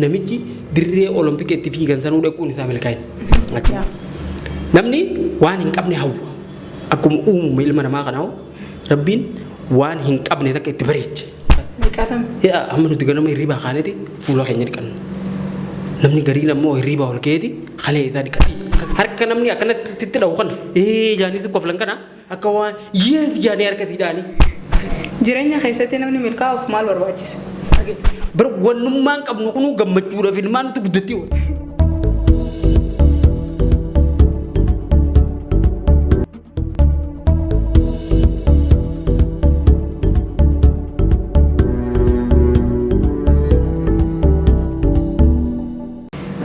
namichi dirree olompikeetti fiigan sanuu dhaquun isaa milkaa'ina. Namni waan hin qabne hawwa akkuma uumama ilma namaa kanaa rabbiin waan hin qabne takka itti bareeche. Amma nuti ganama hirribaa kaaneeti fuula keenya dhiqanna. Namni gariin ammoo hirribaa ol ka'eeti halee isaa dhiqate. Harka namni akkanatti dhawu kana jaaniitu koflan kana akka waan yees jaanii harkatti hidhaanii. Jireenya keessatti namni milkaa'uuf maal barbaachisa? Bar wannummaan qabnu kunu gammachuudhaaf ilmaan nuti guddatti waan.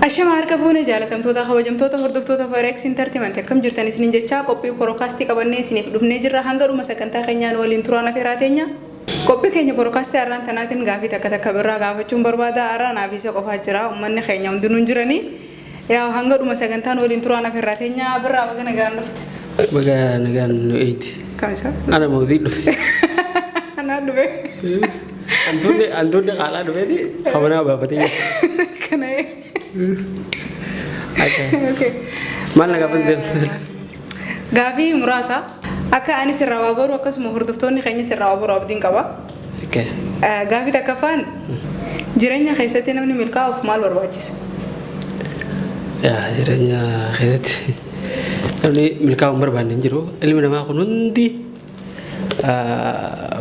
Ashama harka fuune jaalatamtoota kabajamtoota hordoftoota Forex Entertainment akkam jirtan isiniin jechaa qophii podcast qabannee isiniif dhufnee jirra hanga dhuma sagantaa keenyaan waliin turaan afeeraa teenya. Qophii keenya podcast har'aan tanaatiin gaafii takka birraa gaafachuun barbaada har'aan abiisa qofaa jira uummanni keenya hundinuun jiranii yaa hanga dhuma sagantaan waliin turaan afeeraa teenya birraa baga nagaan dhufte. Baga nagaan nu eeyti. Kamisa? Ana mawdii dhufe. Ana dhufe. Antuunni qaalaa dhufeeti qabanaa baafatee. Kana Okay. Maal nagaafate? Gaafii muraasa akka ani sirraa waa baru akkasuma hordoftoonni keenya sirraa waa baru abdiin qaba. Okay. Gaafii takkaffaan jireenya keessatti namni milkaa'uuf maal barbaachisa? Jireenya keessatti namni milkaa'uun barbaanne hin jiru. Ilmi namaa kun hundi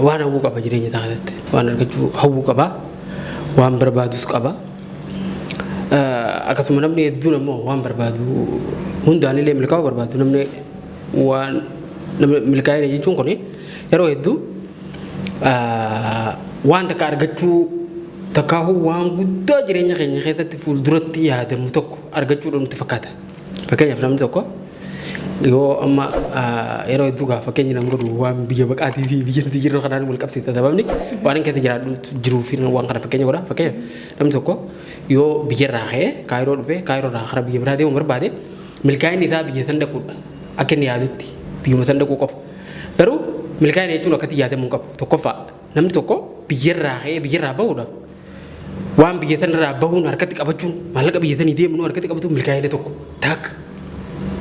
waan hawwuu qaba jireenya isaa keessatti. Waan argachuu hawwuu qaba. Waan barbaadus qaba. Akkasuma namni hedduun ammoo waan barbaadu hundaan illee milkaa'uu barbaadu namni waan milkaa'ina jechuun kun yeroo hedduu waan takka argachuu takkaahu waan guddaa jireenya keenya keessatti fuulduratti yaadamu tokko argachuudhaan nutti fakkaata. Fakkeenyaaf namni tokko yoo amma yeroo hedduu gaafa fakkeenya nama godhu waan biyya baqaatii fi biyya nuti jirru kanaan wal qabsiisa sababni waan hin keessa jiruu fi waan kana fakkeenya godha fakkeenyaaf namni tokko yoo biyya irraa ka'ee kaayiroo dhufee kaayiroo irraa gara biyya biraa deemu barbaade milkaa'inni isaa biyya san dhaquudha akka inni yaadutti biyyuma san dhaquu qofa garuu milkaa'ina jechuun akkatti yaadamuu qabu tokkoffaa namni tokko biyya irraa ka'ee biyya irraa bahuudhaaf waan biyya san irraa bahuun harkatti qabachuun maallaqa biyya sanii deemnu harkatti qabatu milkaa'ina tokko taakka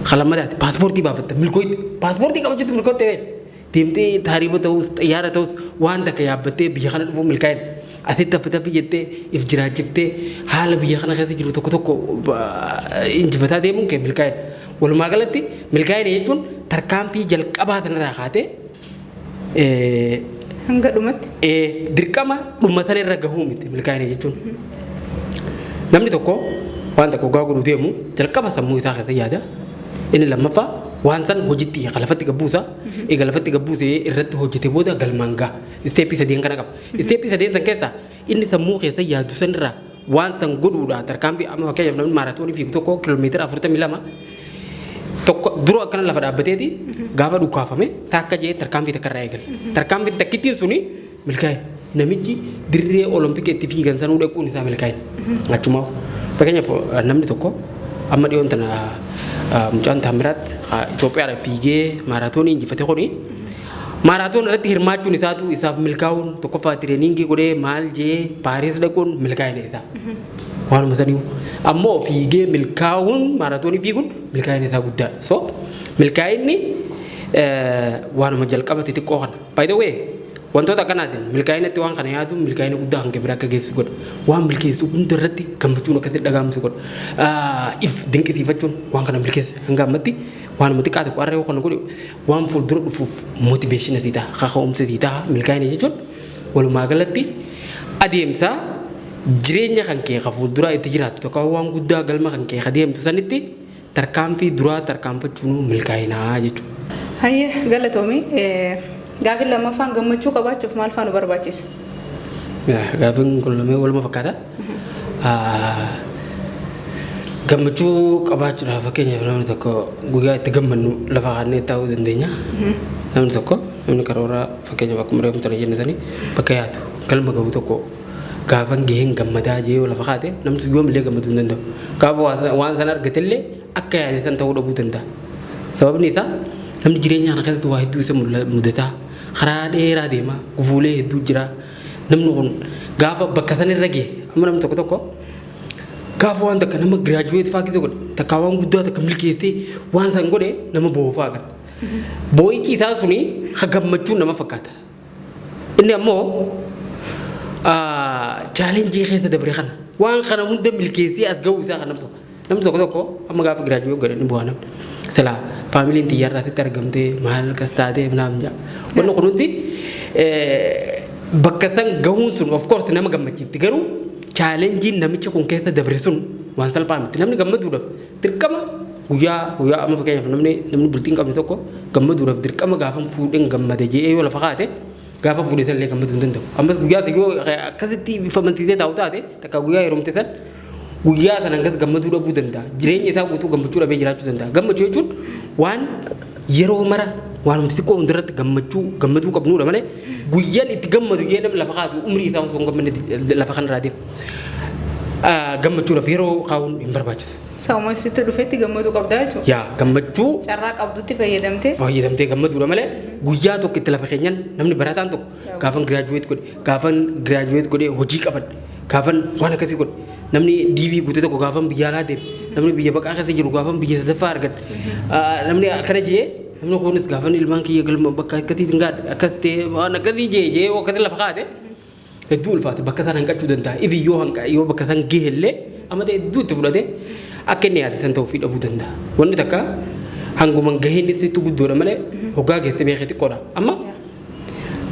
خلمات باسبورتي بافت ملكويت باسبورتي كم جت ملكوت تبين تيمتي تهريبه توس طيارة توس وان تك يابتة بيخانة فو ملكين أثيت تفتح في جتة إفجراج جتة حال بيخانة كذا جرو تكو تكو إن جفتها دي ممكن ملكين ولو ما قلتي ملكين يجون تركام في جل كبات نراخاته هنگا دومت دركما دومتان الرجهوم ملكين يجون نمني تكو وان تكو قاعد ديمو جل كبات سموه ساخته يادا ini lama fa wantan hojiti ya kalafati gabusa galafati gabuse irratti hojite boda galmanga step isa dian kana kap step isa dian kita ini semua kita ya dusanra wantan goduda terkampi ama kaya namni marathon fi toko kilometer 40 milama toko duro akan lafa dabateti gafa du kafame takka je terkampi takaraigal terkampi takiti suni milkai namichi dirre olympic tv kan sanu da kun isa milkai ngacuma pakanya namni toko amma dion tana mucaan Tamirat Itoophiyaa fiigee maaraatoonii injifatee kuni maaraatoon irratti hirmaachuun isaatu isaaf milkaa'uun tokkoffaa tireeningii godhee maal jee Paaris dhaquun milkaa'ina isaa waanuma sanii ammoo fiigee milkaa'uun maaraatoonii fiiguun milkaa'ina isaa guddaadha so milkaa'inni waanuma jalqaba xixiqqoo kana by the way wantoota akkanaatiin milkaa'inatti waan kana yaadu milkaa'ina guddaa kan biraa akka geessu godha waan milkeessu hunda irratti gammachuun akkasitti dhagaamsu godha if dinqisiifachuun waan kana milkeessa hanga ammatti waan mati qaatu qarree kana godhu waan fuuldura dhufuuf motiveeshina sii ta'a kaka'umsa sii ta'a milkaa'ina jechuun walumaa galatti adeemsa jireenya kan kee ka fuuldura itti jiraattu tokko waan guddaa galma kan kee adeemtu sanitti tarkaanfii duraa tarkaanfachuun milkaa'inaa jechuudha. Hayyee galatoomi. Gaafin lammaffaan gammachuu qabaachuuf maal faana barbaachisa? Gaafin kun lamee waluma fakkaata. Gammachuu qabaachuudhaaf fakkeenyaaf namni tokko guyyaa itti gammannu lafa kaannee taa'uu dandeenya. Namni tokko namni karoora fakkeenyaaf akkuma reefu sana jennetanii bakka yaadu galma gahu tokko gaafan gaheen gammadaa jee lafa kaate namni sun yoomillee gammaduu hin danda'u. Gaafa waan sana argatellee akka yaade san ta'uu dhabuu danda'a. Sababni isaa namni jireenya kana keessatti waa hedduu isa mudataa karaa dheeraa deemaa gufuulee hedduu jira namni kun gaafa bakka san irra gee amma namni tokko gaafa waan takka nama giraajuweet fa'aa keessa godhe takka waan guddaa takka milkeessee waan san godhe nama boofaa agarta. Boo'ichi isaa suni gammachuun nama fakkaata. Inni ammoo chaalenjii keessa dabre kana waan kana hunda milkeessee as ga'uu isaa kana bu'a. Namni tokko amma gaafa giraajuweet godhe ni bu'aa namni. Silaa faamiliin xiyyaarraa asitti argamtee maal kas taatee naam jaa. Wanni kun hundi bakka san gahuun sun of course nama gammachiifti garuu chaalenjiin namicha kun keessa dabre sun waan salphaa miti. Namni gammaduudhaaf dirqama guyyaa amma fakkeenyaaf namni bultiin qabne tokko gammaduudhaaf dirqama gaafa fuudheen gammade jedhee yoo lafa kaa'ate gaafa fuudhee san illee gammaduu hin danda'u. Ammas guyyaa yoo akkasitti bifa amansiisee taa'u taate takka guyyaa heerumte san guyyaa kana akkas gammaduu dhabuu danda'a. Jireenya isaa guutuu gammachuu dhabee jiraachuu danda'a. Gammachuu jechuun waan yeroo mara waan nuti xiqqoo hundarratti gammaduu qabnuudha malee guyyaan itti gammadu jee namni lafa kaatu umrii isaa osoo hin gammanne lafa kanarraa deema. Gammachuudhaaf yeroo kaa'uun hin barbaachisu. Saawuma sitti dhufetti gammaduu qabdaa jechuudha. Yaa gammachuu carraa qabdutti fayyadamtee gammaduudha malee guyyaa tokko itti lafa keenyan namni barataan tokko gaafan giraajuweet godhe hojii qaban gaafan waan akkasii godhe namni diivii guute tokko gaafan biyya alaa deeme namni biyya baqaa keessa jiru gaafan biyya sadaffaa argan namni akkana jee namni kunis gaafan ilmaan kiyya galma bakka akkasiitiin gaadhe akkas ta'e waan akkasii jee akkasii lafa kaa'ate hedduu ulfaate bakka isaan hanqachuu danda'a. Ifi yoo bakka isaan gahellee amma ta'e hedduu itti fudhate akka inni yaade san ta'uu fi dhabuu danda'a. Wanni takka hanguma gaheen itti guddoodha malee hoggaa geesse beekee xiqqoodha. Amma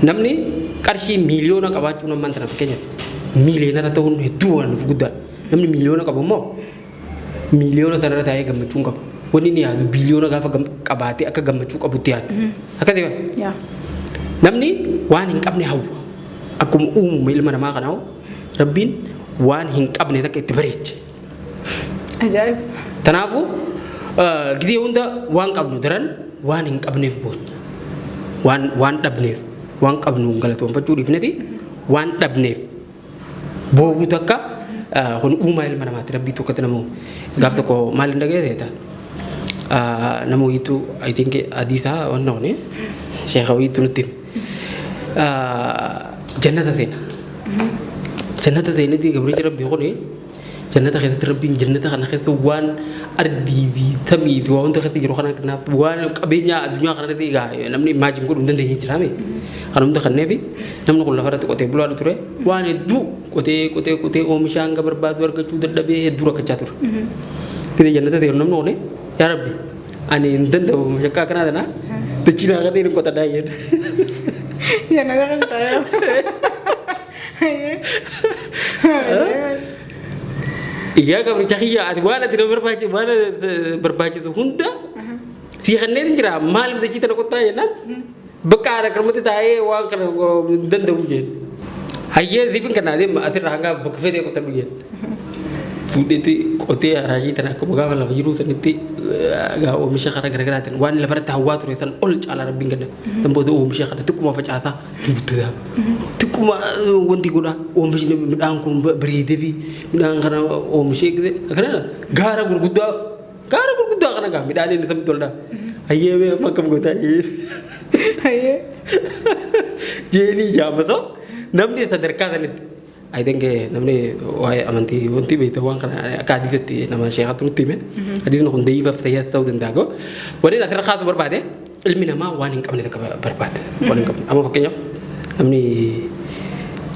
namni qarshii miiliyoona qabaachuu nammaan tana fakkeenyaaf miiliyoonara ta'uun hedduu waan nuuf guddaadha. Namni miiliyoona qabu immoo miiliyoona sanarra taa'ee gammachuu hin qabu. Wanni inni yaadu biiliyoona gaafa qabaatee akka gammachuu qabutti yaada. Akkasii bara. Namni waan hin qabne hawwa. Akkuma uumama ilma namaa kanaa rabbiin waan hin qabne takka itti bareeche. Ajaa'iba. Kanaafuu gidee hunda waan qabnu daran waan hin qabneef boonya. Waan dhabneef waan qabnu galatoonfachuu dhiifneti waan dhabneef boobuu takka kun uumaa ilma namaati rabbii tokkotti namoo gaaf tokko maal hin dhageesseeta namoo hiitu I think hadiisaa waan ta'uun sheekha hiitu nutti jannata seena. Jannata seenatti gabricha rabbii kuni jannata keessatti rabbiin jannata kana keessa waan ardii fi samii fi waan keessa jiru kana kanaaf waan qabeenya addunyaa kanarratti egaa namni imaajin godhuu hin dandeenye jiraame. Kana hunda kanneefi namni kun lafarratti qotee bulaa ture waan hedduu qotee oomisha hanga barbaadu argachuu dadhabee hedduu rakkachaa ture. Gidee jannata seenu namni kuni yaa rabbi ani hin danda'u shakkaa kanaa tanaa dachinaa kan inni qotadhaa jedhu. Jannata keessa taa'ee. Iya gabricha kiyya ati waan ati barbaachisu hunda si kanneen jira maal bisa cita nakut tanya nan bekara kermati taye waan kana danda'u jeen hayye zifin kana dem ati ranga bakfede ko tabu jeen fudeti qote araji tan ko baga wala yiru saniti ga o misha khara gara tan waan la farata hawatu resan ol ala rabbin gada tan bodo o misha khada tukuma facata butuda tukuma wondi goda o misha midan kun bari devi midan kana o misha gede kana gara gurgudda kana ga midan ni tam tolda hayye be makam gota hayye jeni jamaso namni sadarka sanit I think namni waay amanti wanti beeta waan kana akka hadiisatti nama sheekha turutti hime hadiisni kun deeyifaaf sayyaas ta'uu danda'ago wanni asirra kaasu barbaade ilmi namaa waan hin qabne takka barbaada waan hin qabne amma fakkeenyaaf namni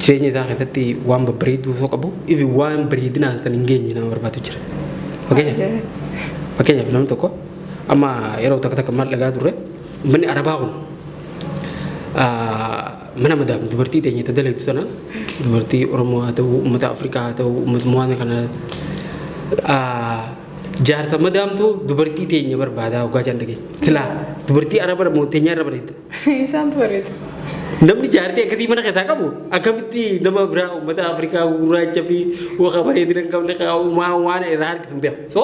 jireenya isaa keessatti waan babbareedduu osoo qabu ifi waan bareedinaa san hin geenye nama barbaadu jira fakkeenyaaf namni tokko amma yeroo takka maal dhagaa turre manni arabaa kun mana madam dubartii teenye tadalaytu sana dubartii Oromoo haa ta'u uummata Afrikaa haa ta'u uummata kana jaarsa madaamtu dubartii teenye barbaadaa hoggaa jaan dhageenya silaa dubartii araba moo teenyaa irra bareedda. Isaantu bareeda. Namni jaartii akkasii mana keessaa qabu akkamitti nama biraa uummata Afrikaa gurraacha fi waxa bareedina hin qabne waan irraa harkisu hin beeku. So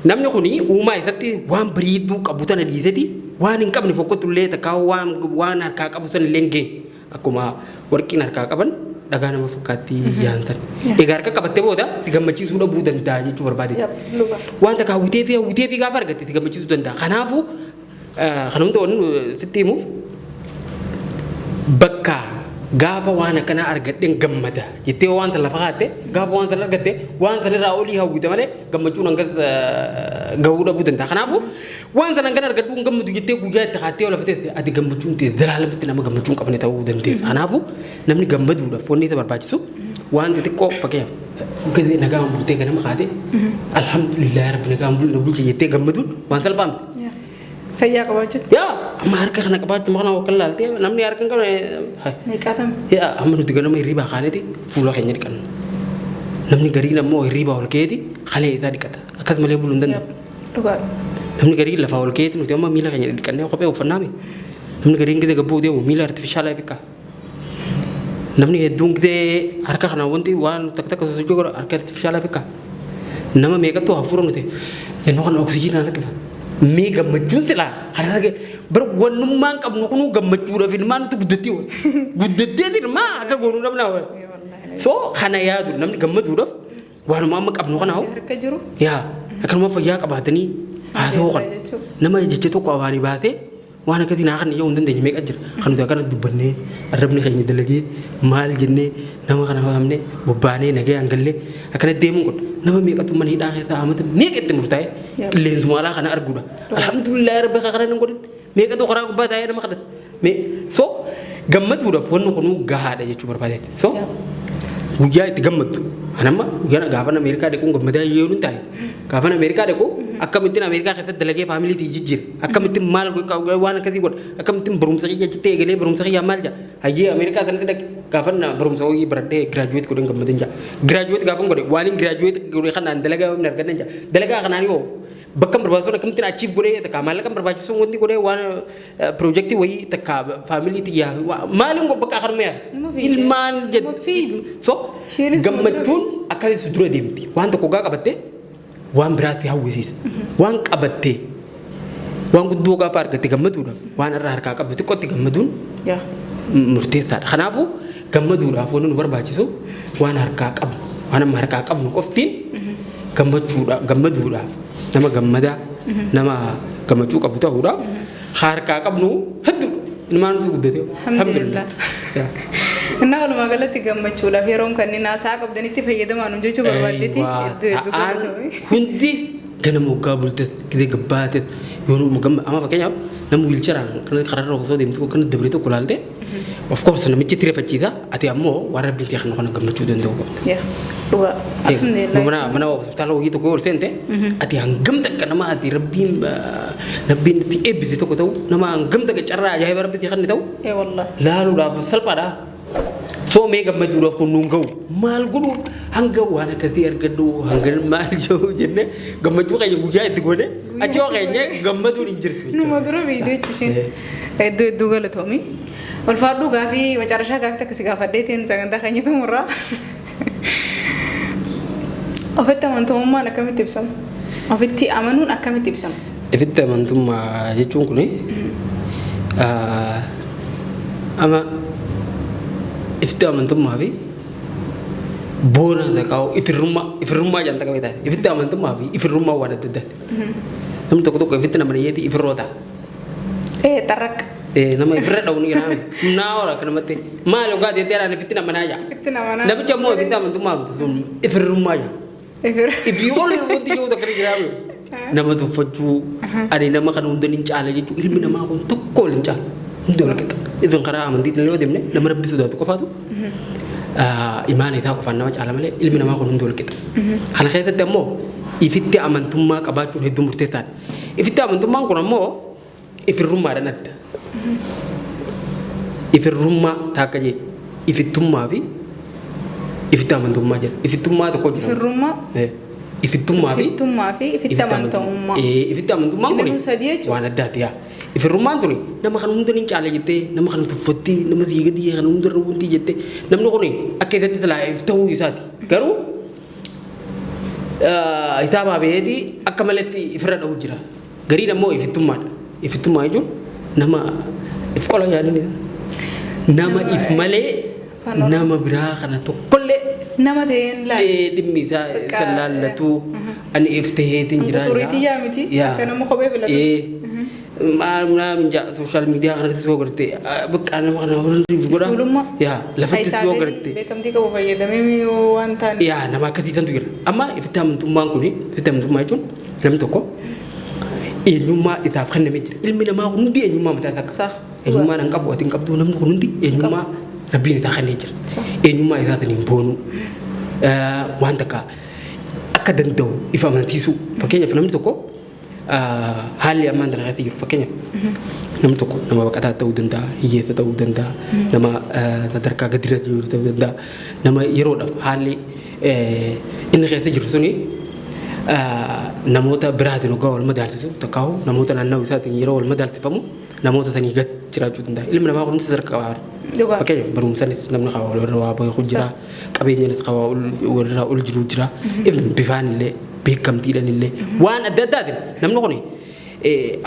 namni kuni uumaa isatti waan bareedduu qabu tana dhiiseti waan hin qabne fokkotullee takkaa waan harkaa qabu san illee hin geenye akkuma warqiin harkaa qaban dhagaa nama fakkaatti yaansan. Egaa harka qabattee booda itti gammachiisuu dhabuu danda'a jechuu barbaade. Wanta hawwitee fi gaafa argatte itti gammachiisuu danda'a. Kanaafuu kan hunda wanni sitti himuuf bakka gaafa waan akkanaa argadheen gammada jettee wanta lafa kaa'atte gaafa wanta argatte wanta irraa olii hawwite malee gammachuun hanga gahuu dhabuu danda'a. Kanaafuu wanta nan kana argadhuun gammadu jettee guyyaa itti kaattee lafa ta'e ati gammachuun ta'e zalaalamitti nama gammachuun qabne ta'uu dandeessa. Kanaafuu namni gammaduudhaaf wanni isa barbaachisu wanta xiqqoo fakkeenyaaf gadi nagaan bultee ganama kaate alhamdulillah rabbi nagaan bulche jettee gammaduun waan salphaa miti. Fayyaa qabaachuu. Yaa amma harka kana qabaachuu maqaan wakkan laaltee namni harka hin qabne. Meeqaatam. Yaa amma nuti ganama hirribaa kaaneeti fuula keenya dhiqanna. Namni gariin ammoo hirribaa ol ka'eeti kalee isaa dhiqata. Akkasumallee buluu hin danda'u. Dhugaa. Namni gariin lafaa ol ka'eeti nuti amma miila keenya dhiqannee kophee uffannaa mi. Namni gariin gidee gabbuu deemu miila artifishaalaa bikka. Namni hedduun gidee harka kanaan wanti waan takka sosochii godha harka artifishaalaa bikka. Nama meeqattu hafuura nuti yennoo kana oksijiinaa rakkifa. Mee gammachuun silaa hararge bar wannummaan qabnu kunu gammachuudhaaf ilmaan nuti guddatteetiin maa akka goonuu dhabnaa wal. So kana yaadu namni gammaduudhaaf waanuma amma qabnu kana hoo. Harka jiru. Yaa akkanuma fayyaa qabaatanii haasawoo kan nama jecha tokko afaanii baasee waan akkasii naa kan yoo hin dandeenye meeqa jira kan nuti akkana dubbannee arrabni keenya dalagee maal jennee nama kana fahamnee bobbaanee nagee hangallee akkana deemuun kun nama meeqatu mana hidhaa keessaa amata meeqa itti murtaa'e qilleensumaalaa kana arguudha. Alhamdulillah rabbi kana nan godhin meeqatu karaa gubbaa taa'ee nama kadhata. So gammaduudhaaf wanni kun gahaadha jechuu barbaadeeti. So guyyaa itti gammaddu anamma guyyaa gaafan Ameerikaa deequun gammadaa yoo hin taa'e gaafan Ameerikaa deequu akkamittiin Ameerikaa keessatti dalagee faamiliitii jijjiira akkamittiin maal waan akkasii godha akkamittiin barumsa kiyya jettee eegalee barumsa kiyyaa maal jaa hayyee Ameerikaa sanatti dhaqe gaafan barumsa hojii baradhee giraajuweet godhan gammadan jaa giraajuweet gaafan godhe waan hin giraajuweet godhe kanaan dalagaa hin argannan jaa dalagaa kanaan yoo bakka barbaachisu akkamittiin achiif godhee takka maallaqa barbaachisu wanti godhee waan piroojeektii wayii takka faamiliitii yaa maaliin bakka akkanuma yaada ilmaan jedhu so gammachuun akkasii dura deemti waan tokko gaa qabattee waan biraatti hawwisiisa waan qabattee waan guddoo gaafa argatte gammaduudhaaf waan irraa harkaa qabdu xiqqootti gammaduun murteessaadha. Kanaafuu gammaduudhaaf wanti nu barbaachisu waan harkaa qabnu waan amma harkaa qabnu qoftiin gammaduudhaaf nama gammadaa nama gammachuu qabu ta'uudhaaf harkaa qabnu hedduu ilmaan nuti guddate. Alhamdulillah. Innaa walumaa galatti gammachuudhaaf yeroon kanneen haasaa qabdanitti fayyadaman jechuu barbaaddeeti. Hundi ganama waggaa bultee gidee gabbaateet yoo nu gamma amma fakkeenyaaf nama wiilcheraan kan kararra osoo deemtu kan dabree tokko laalte of course namichi tireeffachiisa ati ammoo waan rabbiin ta'e kan gammachuu danda'u qabda. Dhugaa. Alhamdulillah. Mana hospitaala hojii tokko ol seente ati hangam takka nama ati rabbiin fi eebbise tokko ta'u nama hangam takka carraa ajaa'iba rabbisii kan ta'u. Laaluudhaaf salphaadha. So mee gammachuudhaaf kun nuun ga'u maal godhu hanga waan akkasii argadhu hanga maal jiru jenne gammachuu keenya guyyaa itti goone achoo keenya gammaduun hin jirtu. Numa dura viidiyoo jechuun hedduu galatoomi. Ulfaadhuu gaafii macarashaa gaafii takka si gaafadheetiin sagantaa keenya xumurraa. Ofitti amantummaan akkamitti ibsama? Ofitti amanuun akkamitti ibsama? Ofitti amantummaa jechuun kuni ama ifti amantummaa fi boona takau ifirrummaa jaan takka beektaa ifti amantummaa fi ifirrummaa waan adda addaati. Namni tokko ifitti nama niyyeeti ifirroota. Tarrak. Nama ifirra dhawni ganaame naa ora kanamatti maal ogaa deeteeraan ifitti nama naa jaa. Ifitti nama naa. Namichi ammoo ifitti amantummaa sun ifirrummaa jaa. Ifi ol wanti yoo takka giraame. Nama tuffachuu ani nama kan hunda ni caala jechuun ilmi namaa kun tokko ol hin caala. Hundi ol qixa. Ifin karaa amantiitiin yoo deemne nama rabbi sodaatu qofaatu imaana isaa qofaan nama caala malee ilmi namaa kun hundi ol qixa. Kana keessatti ammoo ifitti amantummaa qabaachuun hedduu murteessaadha. Ifitti amantummaan kun ammoo ifirrummaadhaan adda. Ifirrummaa taakka jee ifittummaa fi ifitti amantummaa jira. Ifittummaa tokko jira. Ifirrummaa. Ifittummaa fi ifitti amantummaa. Ifitti amantummaan kun waan addaati yaa. Ifirrummaan tuni nama kan hunda ni caala jettee nama kan tuffattee nama sii gadi kan hunda irra wanti jettee namni kun akka isatti talaa'eef ta'uu isaati. Garuu hisaabaa beetii akka malatti ifirra dha'u jira. Gariin ammoo ifittummaadha. Ifittummaa jechuun nama if qola yaadni nama if malee nama biraa kana tokkollee nama ta'een laallatu dhimmi isaa laallatu ani if ta'eetiin jira. Turiitii yaa miti akka nama kophee filatu. maal minja social media kana soo garte bakka nama kana review goda ya lafatti soo garte beekamtii qabu fayyadamee waan ta'an ya nama akkasii tantu jira amma ifitti amantummaan kuni ifitti amantummaa jechuun namni tokko eenyummaa isaaf kennamee jira ilmi namaa hundi eenyummaa mataa isaa eenyummaa nan qabu atiin qabdu namni kun hundi eenyummaa rabbiin isaa kennee jira eenyummaa isaa saniin boonu waan takka akka danda'u ifa amansiisu fakkeenyaaf namni tokko haalli ammaan tana keessatti jiru fakkeenyaaf namni tokko nama baqataa ta'uu danda'a hiyyeessa ta'uu danda'a nama sadarkaa gadiirra jiru ta'uu danda'a nama yeroodhaaf haalli inni keessa jiru suni namoota biraatiin hoggaa wal madaalsisu takkaahu namoota naannawaa isaatiin yeroo wal madaalsifamu namoota sanii gad jiraachuu danda'a ilmi namaa kunis sadarkaa qabaara fakkeenyaaf barumsanis namni qaba walirra waa beeku jira qabeenyanis qaba walirra ol jiru jira bifaan illee beekamtiidhaan illee waan adda addaatiin namni kun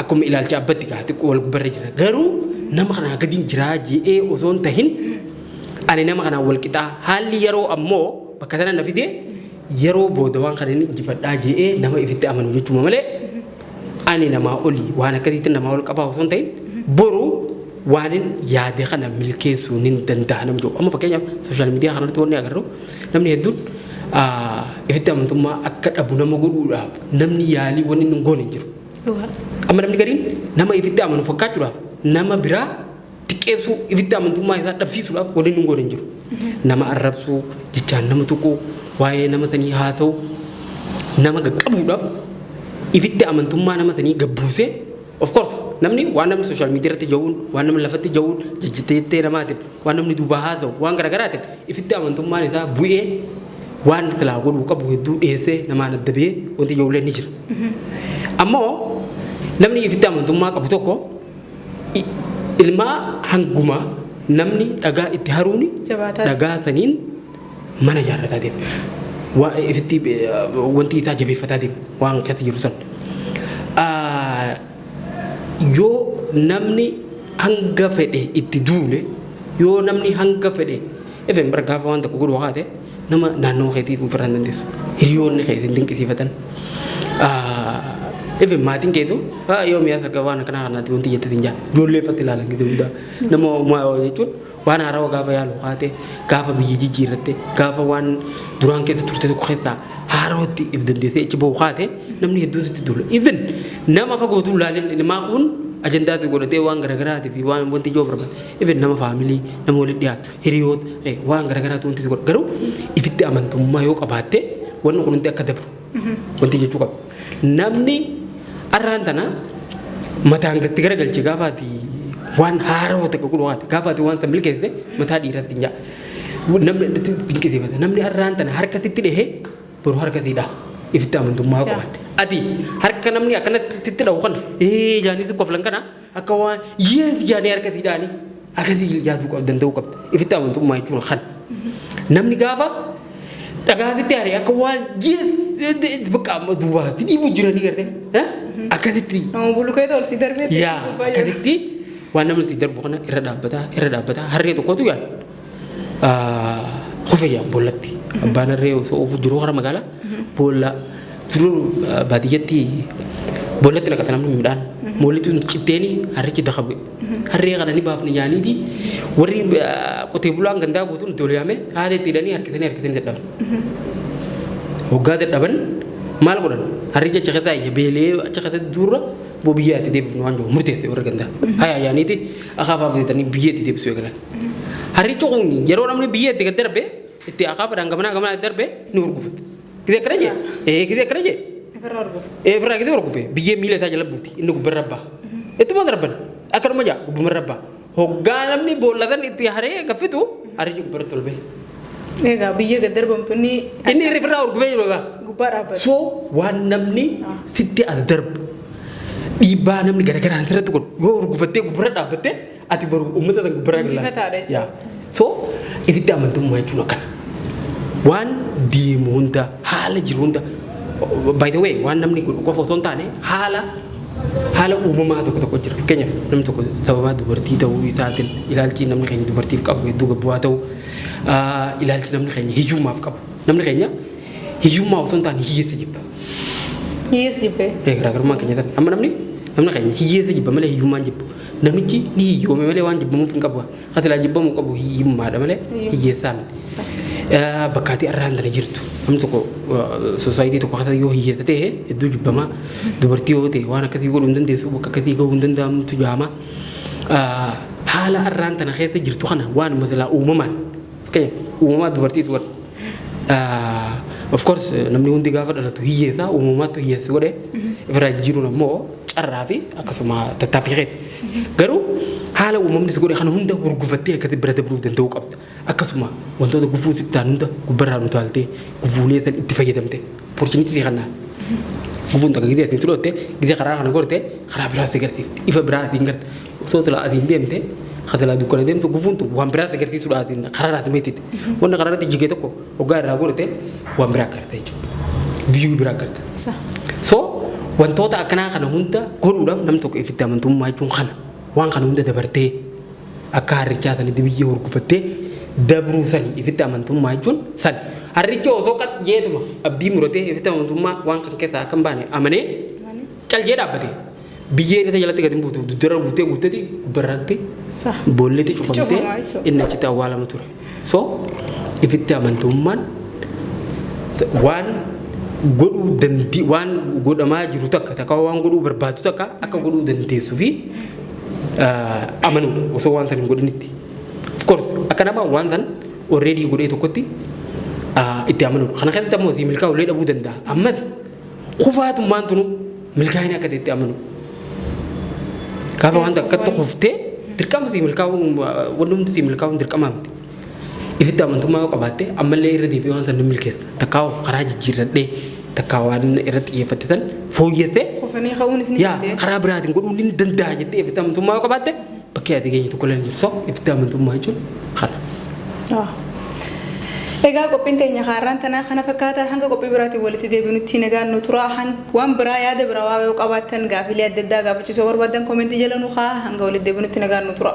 akkuma ilaalcha abbatti gaati wal gubbarra jira garuu nama kana gadiin jira ji'ee osoo hin tahin ani nama kana wal qixaa haalli yeroo ammoo bakka sana na fide yeroo booda waan kana injifadhaa ji'ee nama ifitti amanu jechuudha malee ani namaa oli waan akkasiitti namaa ol qabaa osoo hin tahin boru waanin yaade kana milkeessuu nin danda'a namni jiru amma fakkeenyaaf sooshaal miidiyaa kanarratti wanni agarru namni hedduun ifitti amantummaa akka dhabu nama godhuudhaaf namni yaalii wanni hin goone hin jiru. Amma namni gariin nama ifitti amanu fakkaachuudhaaf nama biraa xiqqeessuu ifitti amantummaa isaa dhabsiisuudhaaf wanni hin goone hin jiru. Nama arrabsuu jechaan nama tuquu waa'ee nama sanii haasa'u nama qaqqabuudhaaf ifitti amantummaa nama sanii gabbuusee of course namni waan namni social media irratti jawuun waan namni lafatti jawuun jijjiirtee namaatiin waan namni duubaa haasa'u waan garaagaraatiin ifitti amantummaan isaa bu'ee waan silaa godhuu qabu hedduu dhiyeessee namaan adda ba'ee wanti jawuulee ni jira. Ammoo namni ifitti amantummaa qabu tokko ilmaa hanguma namni dhagaa itti haruuni dhagaa saniin mana ijaarrataa deema. Ifitti wanti isaa jabeeffataa deema waan keessa jiru san. Yoo namni hanga fedhe itti duule yoo namni hanga fedhe even bara gaafa waan tokko godhu haate nama naannoo keetiif ofirraa dandeessu hiriyoonni keetiin dinqisiifatan even maatiin keetu yoo mi'a akka waan kanaa kanaatti wanti jettatiin jaa ijoolleeffatti ilaalan gidi hundaa nama jechuun waan haarawaa gaafa yaalu haate gaafa biyya jijjiirratte gaafa waan duraan keessa turte tokko keessaa haarawatti if dandeessee ichi bahu haate namni hedduun sitti duula even nama akka gootuu ilaalin namaa kun ajandaatti godhatee waan garagaraatiif waan wanti ijoo barbaade even nama faamilii nama walitti dhiyaatu hiriyoota waan garagaraatu wanti godha garuu ifitti amantummaa yoo qabaatte wanni kun hundi akka dabru wanti jechuu qabu namni arraan tana mataan gatti garagalche gaafaati waan haarawaa takka godhu haate gaafaati waan san milkeessite mataa dhiiraatti hin jaa namni dinqisiifata namni arraan tana harka sitti dhehee boru harka siidhaa ifitti amantummaa qabaate ati harka namni akkanatti dhawu kana jaaniitti qoflan kana akka waan yees jaanii harka siidhaani akkasii jaaduu danda'uu qabda ifitti amantummaa jechuun kan namni gaafa dhagaasitti haaree akka waan yees bakka amma duubaa dhiibuu jiranii garte akkasitti nama bulukee tol si darbee yaa akkasitti waan namni si darbu kana irra dhaabbataa harree tokkotu yaan kufayyaa boollatti abbaan harree osoo jiru hara magaalaa boolla turuu baadiyyatti boollatti naqata namni midhaan moollitu citteeni harrichi dakabe harree kana ni baafni nyaaniiti warri qotee bulaan gandaa guutuun itti ol yaame haala itti hidhanii harkisanii dadhaban hoggaa dadhaban maal godhan harricha achi keessaa iyya beelee achi keessatti duura boo biyyaa itti deebifnu waan jiru murteesse warra gandaa haa yaaniiti akaafaaf deetanii biyya itti deebisuu eegalan harrichi kun yeroo namni biyya itti gad darbe itti akaafaadhaan gamanaa darbe ni urgufate kide kana je kide kana je efra kide urgufe biyya miila isaa jala buuti inni gubbarra abbaa ittuma darban akkanuma jaa gubbarra abbaa hoggaa namni boollatan itti haree gaffitu harrichi gubbarratti ol bahe egaa biyya gad darbamtu inni irraa urgufee jiru egaa gubbaa dhaabbata so waan namni sitti as darbu dhiibbaa namni garagaraan sirratti godhu yoo urgufattee gubbarra dhaabbattee ati baru uummata san gubbarraa galaa so ifitti amantummaa jechuun akkana waan deemu hunda haala jiru hunda by the way waan namni godhu qofa osoo hin taane haala uumamaa tokko jira fakkeenyaaf namni tokko sababaa dubartii ta'uu isaatiin ilaalchi namni keenya dubartiif qabu hedduu gabbu'aa ta'uu ilaalchi namni keenya hiyyummaaf qabu namni keenya hiyyummaa osoo hin taane hiyyeessa jibba hiyyeessa jibbee garaagarummaan keenya sana amma namni namni keenya hiyyeessa jibba malee hiyyummaan jibbu namichi ni hiyyoome malee waan jibbamuuf hin qabu qatilaa jibbamu qabu hiyyummaadha malee hiyyeessaa miti bakkaatti arraan tana jirtu namni tokko sosaayitii tokko akkasii yoo hiyyeessa ta'e hedduu jibbamaa dubartii yoo ta'e waan akkasii godhuu hin dandeessu bakka akkasii gahuu hin danda'amtu jaama haala arraan tana keessa jirtu kana waan masalaa uumamaan fakkeenyaaf uumamaa dubartiitu godha of course namni hundi gaafa dhalatu hiyyeessa uumamaatti hiyyeessi godhe irraa jiruun ammoo carraa fi akkasuma tattaaffii garuu haala uumamni si godhe kana hunda gurgufattee akkatti bira dabruu danda'uu qabda akkasuma wantoota gufuu sittaan hunda gubbarraa nu taaltee gufuulee san itti fayyadamte opportunity kana gufuun takka gidee atiin fudhatte gidee karaa kana gorte karaa biraa si garsiifte ifa biraa atiin garte osoo tila atiin deemte khatala dukkana deemtu gufuun tu waan biraa agarsiisuu dhaatiin karaa raati meetite wanna karaa raati jigee tokko hoggaa irraa gorte waan biraa garte jechuudha viyuu biraa garte so wantoota akkanaa kana hunda godhuudhaaf namni tokko ifitti amantummaa jechuun kana waan kana hunda dabartee akka harrichaa sanatti biyya gurgufattee dabruu sani ifitti amantummaa jechuun san harricha osoo qat jeetuma abdii muratee ifitti amantummaa waan kan keessaa akka hin baane amanee calqee dhaabbate biyyeen isa jalatti gadi buutu duddara guutee guuteeti gubbarraatti boolleetti cufamtee inni achitti awwaalama ture so ifitti amantummaan waan godhuu dandii waan godhamaa jiru takka waan godhuu barbaadu takka akka godhuu dandeessu fi amanu osoo waan san hin godhinitti of course akka nama waan san already godhee tokkotti itti amanu kana keessatti ammoo si milkaa'u illee dhabuu danda'a ammas kufaatummaan tunu milkaa'ina akka itti amanu gaafa wanta akkatti kuftee dirqama si milkaa'u wanni hundi si milkaa'u dirqamaa miti ifitti amantummaa yoo qabaatte ammallee irra deebi'ee waan san ni milkeessa takkaa karaa jijjiirradhee takkaa waan irratti xiyyeeffatte san fooyyessee kufanii ka'uun isin yaa karaa biraatiin godhuu ni danda'a jettee ifitti amantummaa yoo qabaatte bakkee ati geenye tokko illee jirso ifitti amantummaa jechuun kana. Egaa qophiin teenya har'aan tanaa kana fakkaata hanga qophii biraatiin walitti deebinutti nagaan nu tura waan biraa yaada biraa yoo qabaattan gaafilee adda addaa gaafachiisuu barbaadan koomentii jala nu haa hanga walitti deebinutti nagaan nu tura.